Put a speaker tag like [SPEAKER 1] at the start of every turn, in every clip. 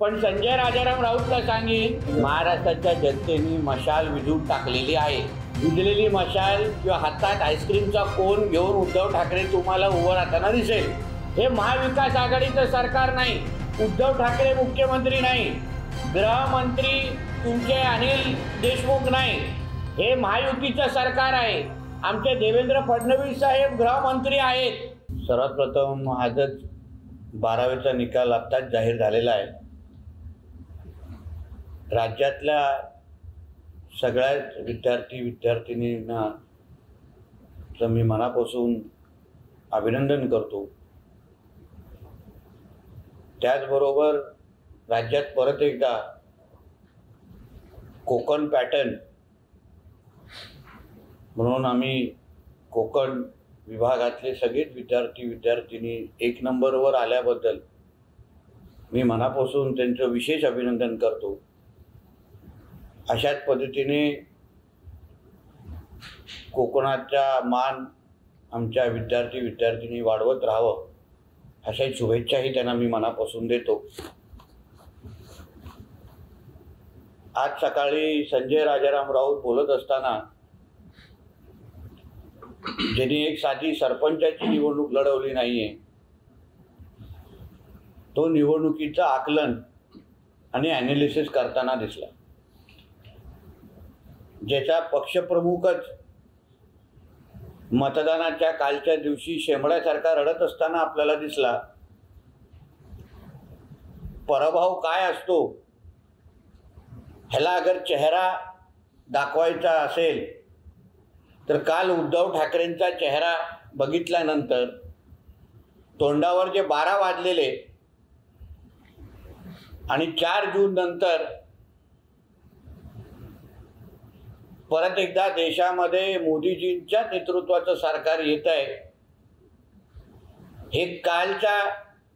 [SPEAKER 1] पण संजय राजाराम राऊतला सांगेन, महाराष्ट्राच्या जनतेने मशाल विझून टाकलेली आहे. विझलेली मशाल किंवा हातात आईस्क्रीमचा कोन घेऊन उद्धव ठाकरे तुम्हाला उभं राहताना दिसेल. हे महाविकास आघाडीचं सरकार नाही, उद्धव ठाकरे मुख्यमंत्री नाही, गृहमंत्री तुमचे अनिल देशमुख नाही, हे महायुतीचं सरकार आहे. आमचे देवेंद्र फडणवीस साहेब गृहमंत्री आहेत. सर्वात प्रथम आजच 12वीचा निकाल आत्ताच जाहीर झालेला आहे. राज्यातल्या सगळ्या विद्यार्थिनींना मी मनापासून अभिनंदन करतो. त्याचबरोबर राज्यात परत एकदा कोकण पॅटर्न म्हणून आम्ही कोकण विभागातले सगळेच विद्यार्थिनी 1 नंबरवर आल्याबद्दल मी मनापासून त्यांचं विशेष अभिनंदन करतो. अशाच पद्धतीने कोकणाचा मान आमच्या विद्यार्थिनी वाढवत राहावं अशा शुभेच्छाही त्यांना मी मनापासून देतो. आज सकाळी संजय राजाराम राऊत बोलत असताना ज्यांनी एक साधी सरपंचाची निवडणूक लढवली नाहीये, तो निवडणुकीचं आकलन आणि ॲनालिसिस करताना दिसला. ज्याचा पक्षप्रमुखच मतदानाच्या कालच्या दिवशी शेंबड्यासारखा रडत असताना आपल्याला दिसला. पराभव काय असतो ह्याला अगर चेहरा दाखवायचा असेल तर काल उद्धव ठाकरेंचा चेहरा बघितल्यानंतर तोंडावर जे 12 वाजलेले आणि 4 जून नंतर परत एकदा देशामध्ये मोदीजींच्या नेतृत्वाचं सरकार येत आहे, हे कालच्या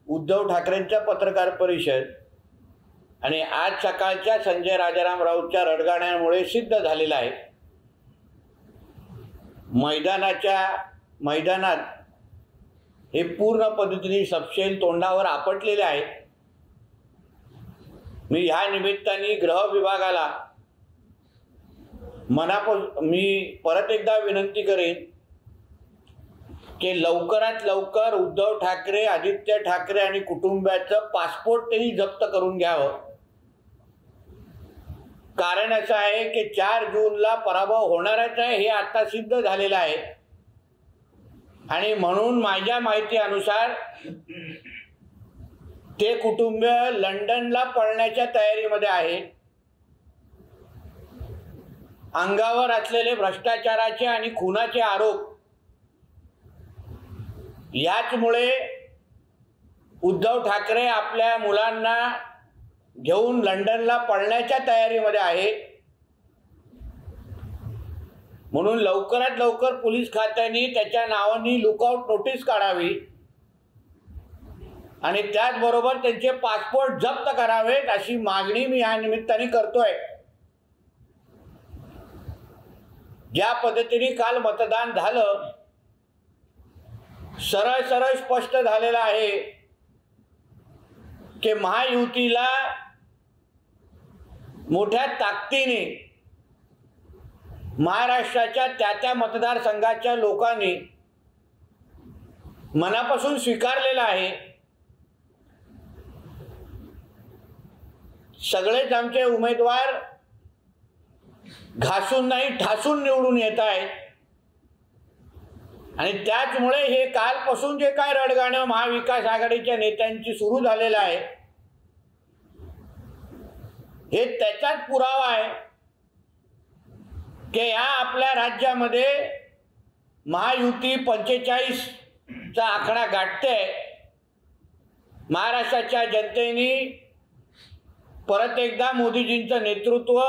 [SPEAKER 1] उद्धव ठाकरेंच्या पत्रकार परिषद आणि आज सकाळच्या संजय राजाराम राऊतच्या रडगाण्यामुळे सिद्ध झालेलं आहे. मैदानात हे पूर्ण पद्धतीने सपशेल तोंडावर आपटलेले आहे. मी ह्या निमित्ताने गृह विभागाला मी परत एकदा विनंती करेन की लवकरात लवकर उद्धव ठाकरे, आदित्य ठाकरे आणि कुटुंबाचं पासपोर्ट त्यांनी जप्त करून घ्यावं. कारण असं आहे की 4 जूनला पराभव होणारच आहे हे आता सिद्ध झालेलं आहे. आणि म्हणून माझ्या माहितीनुसार ते कुटुंब लंडनला पळण्याच्या तयारीमध्ये आहे. अंगावर असलेले भ्रष्टाचाराचे आणि खुनाचे आरोप याचमुळे उद्धव ठाकरे आपल्या मुलांना घेऊन लंडनला पळण्याच्या तयारीमध्ये आहे. म्हणून लवकरात लवकर पोलीस खात्याने त्याच्या नावाने लुकआउट नोटीस काढावी आणि त्याचबरोबर त्यांचे पासपोर्ट जप्त करावेत अशी मागणी मी या निमित्ताने करतोय. ज्या पद्धतीने काल मतदान झालं, सरळ स्पष्ट झालेलं आहे की महायुतीला मोठ्या ताकदीने महाराष्ट्राच्या त्या मतदारसंघाच्या लोकांनी मनापासून स्वीकारलेला आहे. सगळेच आमचे उमेदवार घासून नाही ठासून निवडून येत आहेत आणि त्याचमुळे हे कालपासून जे काय रडगाणं महाविकास आघाडीच्या नेत्यांची सुरू झालेलं आहे हे त्याचाच पुरावा आहे की या आपल्या राज्यामध्ये महायुती 45चा आकडा गाठते. महाराष्ट्राच्या जनतेने परत एकदा मोदीजींचं नेतृत्व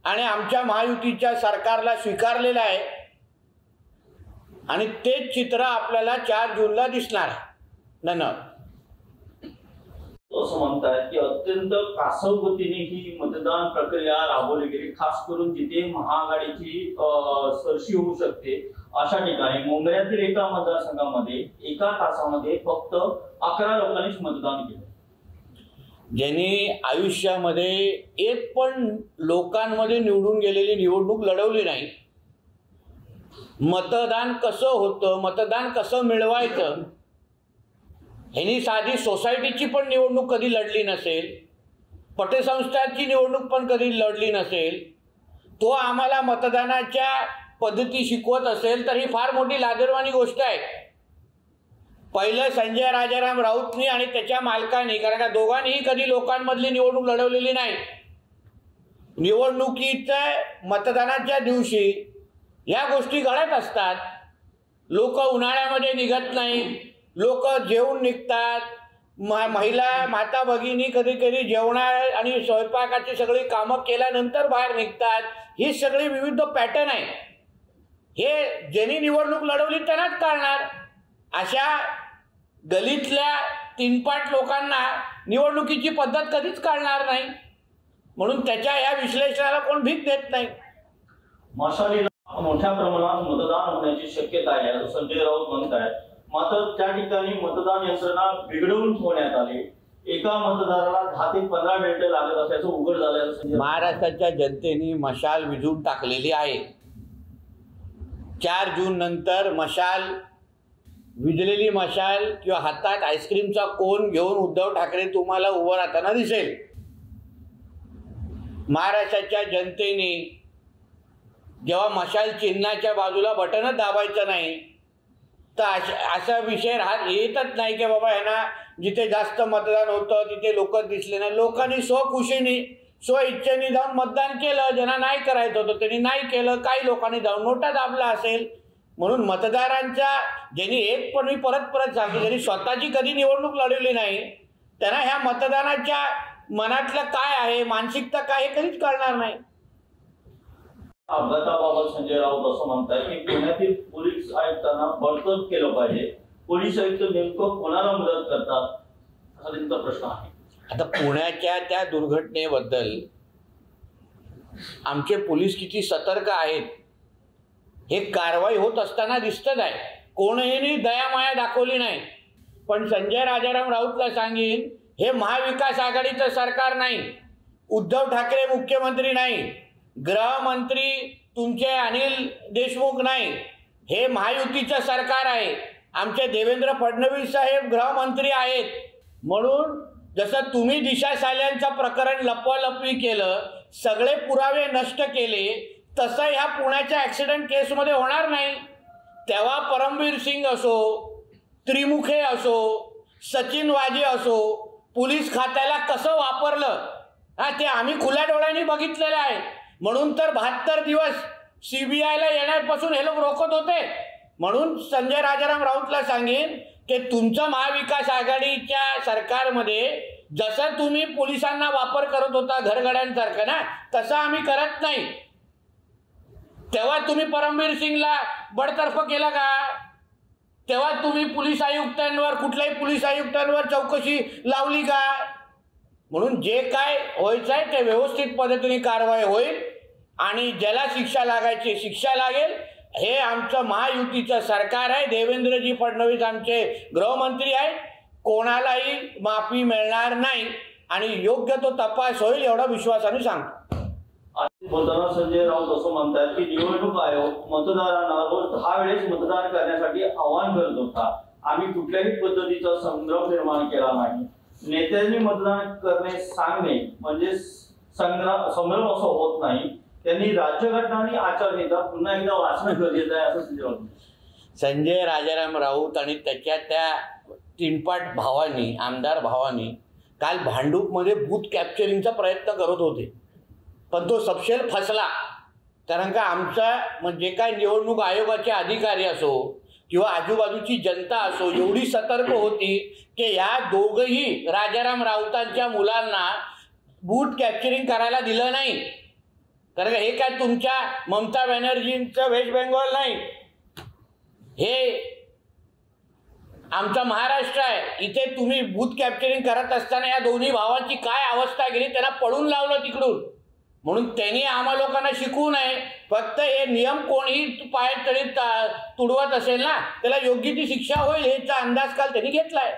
[SPEAKER 1] आणि आमच्या महायुतीच्या सरकारला स्वीकारलेलं आहे आणि तेच चित्र आपल्याला 4 जूनला दिसणार आहे. धन्यवाद.
[SPEAKER 2] असं म्हणतात की अत्यंत कासवगतीने ही मतदान प्रक्रिया राबवली गेली, खास करून जिथे महाआघाडीची सरशी होऊ शकते अशा ठिकाणी मुंबईतील एका मतदारसंघामध्ये 1 तासामध्ये फक्त 11 लोकांनीच मतदान केलं.
[SPEAKER 1] ज्यांनी आयुष्यामध्ये एक पण लोकांमध्ये निवडून गेलेली निवडणूक लढवली नाही, मतदान कसं होतं, मतदान कसं मिळवायचं, ह्यांनी साधी सोसायटीची पण निवडणूक कधी लढली नसेल, पतसंस्थांची निवडणूक पण कधी लढली नसेल, तो आम्हाला मतदानाच्या पद्धती शिकवत असेल तर ही फार मोठी लाजिरवाणी गोष्ट आहे. पहिलं संजय राजाराम राऊतनी आणि त्याच्या मालकांनी, कारण का दोघांनीही कधी लोकांमधली निवडणूक लढवलेली नाही. निवडणुकीच्या मतदानाच्या दिवशी या गोष्टी घडत असतात. लोक उन्हाळ्यामध्ये निघत नाही, लोक जेवून निघतात, महिला माता भगिनी कधी कधी जेवणा आणि स्वयंपाकाची सगळी कामं केल्यानंतर बाहेर निघतात. ही सगळी विविध पॅटर्न आहे. हे ज्यांनी निवडणूक लढवली त्यांनाच कळणार. अशा गलीतल्या तीनपाट लोकांना निवडणुकीची पद्धत कधीच कळणार नाही. म्हणून त्याच्या या विश्लेषणाला कोण भीक देत नाही.
[SPEAKER 2] मशालीला मोठ्या प्रमाणात मतदान होण्याची शक्यता आहे असं संजय राऊत म्हणत आहेत. मात्र त्या ठिकाणी मतदान यंत्रणा बिघडवून ठेवण्यात आली. एका मतदाराला 10 ते 15 मिनिटं लागत असल्याचं उघड झालं.
[SPEAKER 1] महाराष्ट्राच्या जनतेने मशाल विझून टाकलेली आहे. 4 जून नंतर मशाल, विझलेली मशाल किंवा हातात आईस्क्रीमचा कोन घेऊन उद्धव ठाकरे तुम्हाला उभं राहताना दिसेल. महाराष्ट्राच्या जनतेने जेव्हा मशाल चिन्हाच्या बाजूला बटनच दाबायचं नाही तर असा विषय येतच नाही की बाबा ह्यांना जिथे जास्त मतदान होतं तिथे लोक दिसले नाही. लोकांनी स्वखुशीने स्वइच्छेने जाऊन मतदान केलं. ज्यांना नाही करायचं होतं त्यांनी नाही केलं. काही लोकांनी जाऊन नोटा दाबला असेल. म्हणून मतदारांच्या ज्यांनी एक पण मी परत सांगतो, ज्यांनी स्वतःची कधी निवडणूक लढवली नाही त्यांना ह्या मतदानाच्या मनातलं काय आहे, मानसिकता काय हे कधीच कळणार नाही.
[SPEAKER 2] अपघाताबाबत संजय राऊत असं म्हणतात की पुण्यातील पोलीस आयुक्तांना बडतर्फ केलं पाहिजे. पोलीस आयुक्त नेमकं कोणाला मदत करतात असा त्यांचा प्रश्न आहे.
[SPEAKER 1] आता पुण्याच्या त्या दुर्घटनेबद्दल आमचे पोलीस किती सतर्क आहेत हे कारवाई होत असताना दिसतच आहे. कोणीही दयामाया दाखवली नाही. पण संजय राजाराम राऊतला सांगेन, हे महाविकास आघाडीचं सरकार नाही, उद्धव ठाकरे मुख्यमंत्री नाही, गृहमंत्री तुमचे अनिल देशमुख नाही, हे महायुतीचं सरकार आहे. आमचे देवेंद्र फडणवीस साहेब गृहमंत्री आहेत. म्हणून जसं तुम्ही दिशा साल्यांचं प्रकरण लपवालपवी केलं, सगळे पुरावे नष्ट केले, तसं ह्या पुण्याच्या ॲक्सिडेंट केसमध्ये होणार नाही. तेव्हा परमवीर सिंग असो, त्रिमुखे असो, सचिन वाजे असो, पोलीस खात्याला कसं वापरलं ते आम्ही खुल्या डोळ्यांनी बघितलेलं आहे. म्हणून तर 72 दिवस CBIला येण्यापासून हे लोक रोखत होते. म्हणून संजय राजाराम राऊतला सांगेन की तुमचं महाविकास आघाडीच्या सरकारमध्ये जसं तुम्ही पोलिसांना वापर करत होता घरगड्यांसारखं ना, तसं आम्ही करत नाही. तेव्हा तुम्ही परमवीर सिंगला बडतर्फ केलं का? तेव्हा तुम्ही पोलीस आयुक्तांवर, कुठल्याही पोलीस आयुक्तांवर चौकशी लावली का? म्हणून जे काय व्हायचं आहे ते व्यवस्थित पद्धतीने कारवाई होईल आणि ज्याला शिक्षा लागायची शिक्षा लागेल. हे आमचं महायुतीचं सरकार आहे. देवेंद्रजी फडणवीस आमचे गृहमंत्री आहेत. कोणालाही माफी मिळणार नाही आणि योग्य तो तपास होईल एवढा विश्वासाने सांगतो.
[SPEAKER 2] बोलताना संजय राऊत असं म्हणतात की निवडणूक आयोग मतदारांना रोज 10 वेळेस मतदान करण्यासाठी आवाहन करत होता. आम्ही कुठल्याही पद्धतीचा संभ्रम निर्माण केला नाही. नेत्यांनी मतदान करणे सांगणे म्हणजे संभ्रम असं होत नाही. त्यांनी राज्यघटना आणि आचारसंहिता पुन्हा एकदा वाचणं गरजेचं आहे असं संजय राऊत.
[SPEAKER 1] संजय राजाराम राऊत आणि त्याच्या त्या तीनपाट भावांनी, आमदार भावांनी काल भांडूपमध्ये बूथ कॅप्चरिंगचा प्रयत्न करत होते, पण तो सपशेल फसला. कारण का आमचा म्हणजे काय निवडणूक आयोगाचे अधिकारी असो किंवा आजूबाजूची जनता असो एवढी सतर्क होती की या दोघंही राजाराम राऊतांच्या मुलांना बूथ कॅप्चरिंग करायला दिलं नाही. कारण हे काय तुमच्या ममता बॅनर्जींचं वेस्ट बेंगॉल नाही, हे आमचा महाराष्ट्र आहे. इथे तुम्ही बूथ कॅप्चरिंग करत असताना या दोन्ही भावांची काय अवस्था गेली, त्यांना पळून लावलं तिकडून. म्हणून त्यांनी आम्हा लोकांना शिकवू नये. फक्त हे नियम कोणीही पायतळी तुडवत असेल ना त्याला योग्य ती शिक्षा होईल याचा अंदाज काल त्यांनी घेतलाय.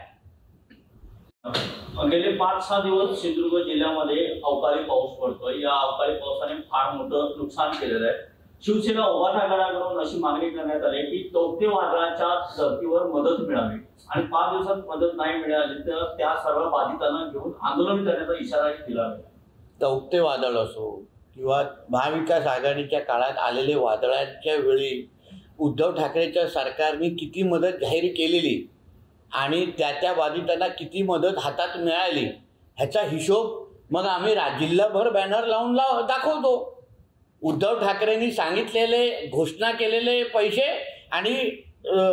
[SPEAKER 2] गेले 5-6 दिवस सिंधुदुर्ग जिल्ह्यामध्ये अवकाळी पाऊस पडतोय. या अवकाळी पावसाने फार मोठं नुकसान केलेलं आहे. शिवसेना उभाटा आघाडीकडून अशी मागणी करण्यात आली की तौक्ते वादळाच्या धर्तीवर मदत मिळावी आणि 5 दिवसात मदत नाही मिळाली तर त्या सर्व बाधितांना घेऊन आंदोलन करण्याचा इशाराही दिला आहे.
[SPEAKER 1] तौक्ते वादळ असो किंवा महाविकास आघाडीच्या काळात आलेले वादळाच्या वेळी उद्धव ठाकरेच्या सरकारने किती मदत जाहीर केलेली आणि त्या बाधितांना किती मदत हातात मिळाली ह्याचा हिशोब मग आम्ही जिल्हाभर बॅनर लावून दाखवतो. उद्धव ठाकरेंनी सांगितलेले घोषणा केलेले पैसे आणि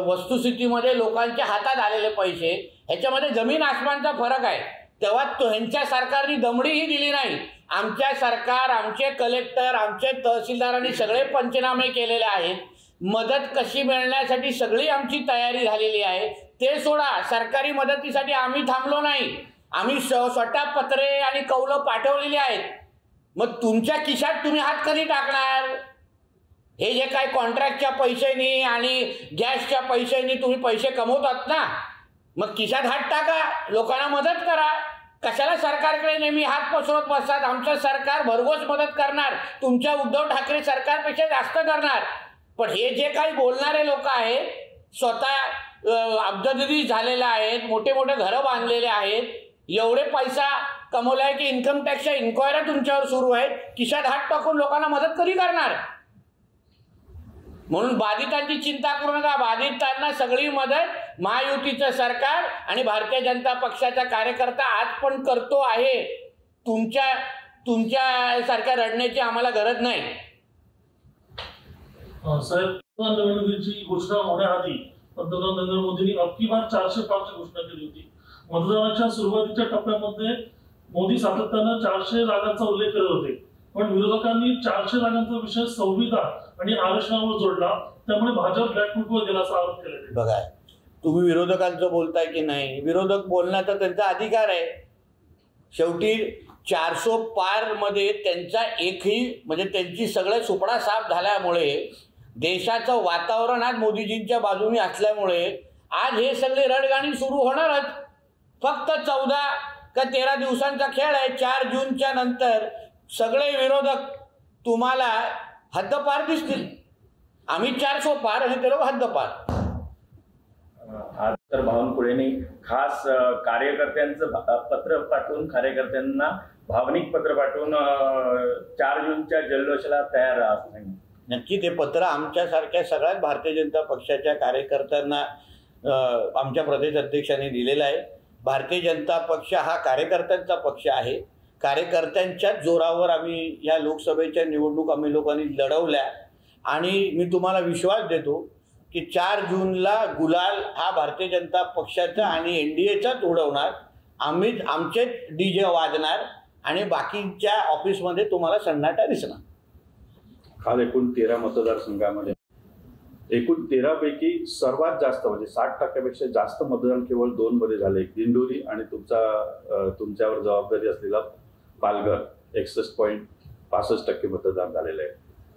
[SPEAKER 1] वस्तुस्थितीमध्ये लोकांच्या हातात आलेले पैसे ह्याच्यामध्ये जमीन आसमानचा फरक आहे. तेव्हा ह्यांच्या सरकारने दमडीही दिली नाही. आमच्या सरकार, आमचे कलेक्टर, आमचे तहसीलदारांनी सगळे पंचनामे केलेले आहेत. मदत कशी मिळण्यासाठी सगळी आमची तयारी झालेली आहे. ते सोडा, सरकारी मदतीसाठी आम्ही थांबलो नाही. आम्ही स्वतः पत्रे आणि कौलं पाठवलेली आहेत. मग तुमच्या खिशात तुम्ही हात कधी टाकणार? हे जे काय कॉन्ट्रॅक्टच्या पैशांनी आणि गॅसच्या पैशांनी तुम्ही पैसे कमवतात ना, मग खिशात हात टाका, लोकांना मदत करा. कशाला सरकारकडे नेहमी हात पसरवत बसतात? आमचं सरकार भरघोस मदत करणार, तुमच्या उद्धव ठाकरे सरकारपेक्षा जास्त करणार. पण हे जे काही बोलणारे लोक आहेत, स्वतः अब्जावधी झालेले आहेत, मोठे मोठे घरं बांधलेले आहेत, एवढे पैसा कमवला आहे की इन्कम टॅक्सच्या इन्क्वायऱ्या तुमच्यावर सुरू आहेत, खिशात हात टाकून लोकांना मदत कधी करणार? म्हणून बाधितांची चिंता करू नका. बाधितांना सगळी मदत महायुतीचं सरकार आणि भारतीय जनता पक्षाचा कार्यकर्ता आज पण करतो आहे. तुमच्या सारख्या रडण्याची आम्हाला गरज नाही.
[SPEAKER 3] साहेब, निवडणुकीची घोषणा होण्याआधी पंतप्रधान नरेंद्र मोदींनी अबकी बार 400 पारची घोषणा केली होती. मतदानाच्या सुरुवातीच्या टप्प्यामध्ये मोदी सातत्यानं 400 जागांचा उल्लेख करत होते, पण विरोधकांनी 400 जागांचा विषय संविधान आणि आरक्षणावर जोडला, त्यामुळे भाजप बॅकफुटवर गेला असा आरोप केला.
[SPEAKER 1] बघा, तुम्ही विरोधकांचं बोलताय की नाही? विरोधक बोलण्याचा त्यांचा अधिकार आहे. शेवटी 400 पार मध्ये त्यांचा एकही म्हणजे त्यांची सगळे सुपडा साफ झाल्यामुळे देशाचं वातावरण आज मोदीजींच्या बाजूने असल्यामुळे आज हे सगळे रडगाणी सुरू होणारच. फक्त 14 का 13 दिवसांचा खेळ आहे. 4 जूनच्या नंतर सगळे विरोधक तुम्हाला हद्दपार दिसतील. आम्ही 400 पार आणि ते लोक हद्दपार.
[SPEAKER 4] आज तर बावनकुळेंनी खास कार्यकर्त्यांचं पत्र पाठवून, कार्यकर्त्यांना भावनिक पत्र पाठवून 4 जूनच्या जल्लोषाला तयार राहा असं सांगितलं.
[SPEAKER 1] नक्की ते पत्र आमच्यासारख्या सगळ्याच भारतीय जनता पक्षाच्या कार्यकर्त्यांना आमच्या प्रदेश अध्यक्षांनी दिलेला आहे. भारतीय जनता पक्ष हा कार्यकर्त्यांचा पक्ष आहे. कार्यकर्त्यांच्याच जोरावर आम्ही या लोकसभेच्या निवडणूक आम्ही लोकांनी लढवल्या आणि मी तुम्हाला विश्वास देतो की 4 जूनला गुलाल हा भारतीय जनता पक्षाचा आणि NDAचाच उडवणार. आम्हीच आमचेच DJ वाजणार आणि बाकीच्या ऑफिसमध्ये तुम्हाला सन्नाटा दिसणार.
[SPEAKER 5] काल एकूण 13 मतदारसंघामध्ये एकूण 13 पैकी सर्वात जास्त म्हणजे 60% जास्त मतदान केवळ 2 मध्ये झाले. दिंडोरी आणि तुमच्यावर जबाबदारी असलेला पालघर 61.65% मतदान झालेलं आहे.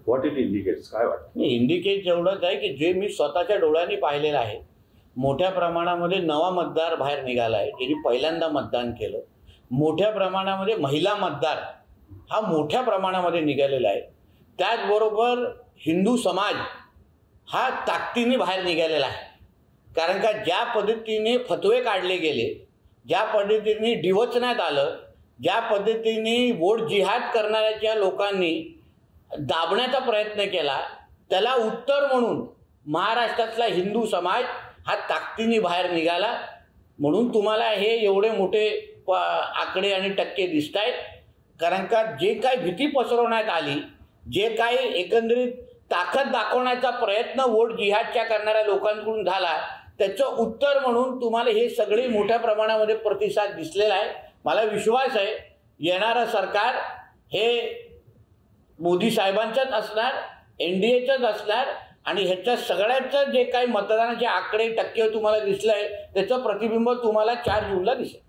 [SPEAKER 5] What it indicates? काय वाटतं?
[SPEAKER 1] इंडिकेट एवढंच आहे की जे मी स्वतःच्या डोळ्यांनी पाहिलेलं आहे, मोठ्या प्रमाणामध्ये नवा मतदार बाहेर निघाला आहे, ज्यांनी पहिल्यांदा मतदान केलं. मोठ्या प्रमाणामध्ये महिला मतदार हा मोठ्या प्रमाणामध्ये निघालेला आहे. त्याचबरोबर हिंदू समाज हा ताकदीने बाहेर निघालेला आहे. कारण का ज्या पद्धतीने फतवे काढले गेले, ज्या पद्धतीने डिवचण्यात आलं, ज्या पद्धतीने वोट जिहाद करणाऱ्या लोकांनी दाबण्याचा प्रयत्न केला, त्याला उत्तर म्हणून महाराष्ट्रातला हिंदू समाज हा ताकदीने बाहेर निघाला. म्हणून तुम्हाला हे एवढे मोठे आकडे आणि टक्के दिसत आहेत. कारण का जे काही भीती पसरवण्यात आली, जे काही एकंदरीत ताकद दाखवण्याचा प्रयत्न वोट जिहादच्या करणाऱ्या लोकांकडून झाला, त्याचं उत्तर म्हणून तुम्हाला हे सगळे मोठ्या प्रमाणामध्ये प्रतिसाद दिसलेला आहे. मला विश्वास आहे येणारं सरकार हे मोदी साहेबांचंच असणार, NDAचंच असणार आणि ह्याच्या सगळ्याचं जे काही मतदानाचे आकडे टक्के तुम्हाला दिसलं आहे त्याचं प्रतिबिंब तुम्हाला 4 जूनला दिसेल.